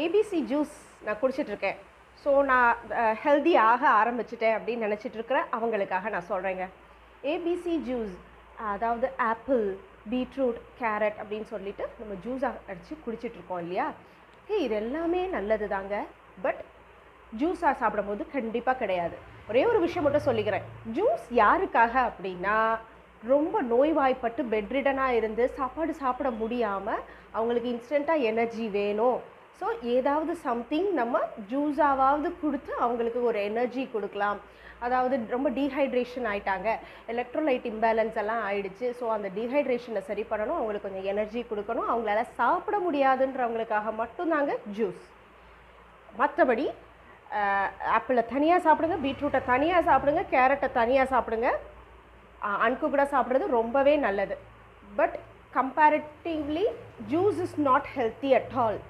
ABC juice நான் குடிச்சிட்ருக்கேன். So நான் healthy ஆக ஆரம்பிச்சிட்டேன் அப்படின்னு நினச்சிட்ருக்கிற அவங்களுக்காக நான் சொல்கிறேங்க. ஏபிசி ஜூஸ், அதாவது ஆப்பிள், பீட்ரூட், கேரட் அப்படின்னு சொல்லிட்டு நம்ம ஜூஸாக அடித்து குடிச்சிட்ருக்கோம் இல்லையா? இது எல்லாமே நல்லது தாங்க. பட் ஜூஸாக சாப்பிடும்போது கண்டிப்பாக கிடையாது. ஒரே ஒரு விஷயம் மட்டும் சொல்லிக்கிறேன். ஜூஸ் யாருக்காக அப்படின்னா, ரொம்ப நோய்வாய்ப்பட்டு பெட்ரிடனாக இருந்து சாப்பாடு சாப்பிட முடியாமல் அவங்களுக்கு இன்ஸ்டண்ட்டாக எனர்ஜி வேணும். ஸோ ஏதாவது சம்திங் நம்ம ஜூஸாவது கொடுத்து அவங்களுக்கு ஒரு எனர்ஜி கொடுக்கலாம். அதாவது ரொம்ப டீஹைட்ரேஷன் ஆகிட்டாங்க, எலக்ட்ரோலைட் இம்பேலன்ஸ் எல்லாம் ஆயிடுச்சு. ஸோ அந்த டீஹைட்ரேஷனை சரி பண்ணணும், அவங்களுக்கு கொஞ்சம் எனர்ஜி கொடுக்கணும். அவங்களால சாப்பிட முடியாதுன்றவங்களுக்காக மட்டும்தாங்க ஜூஸ். மற்றபடி ஆப்பிளை தனியாக சாப்பிடுங்க, பீட்ரூட்டை தனியாக சாப்பிடுங்க, கேரட்டை தனியாக சாப்பிடுங்க. அன்குக்டாக சாப்பிட்றது ரொம்பவே நல்லது. But comparatively juice is not healthy at all.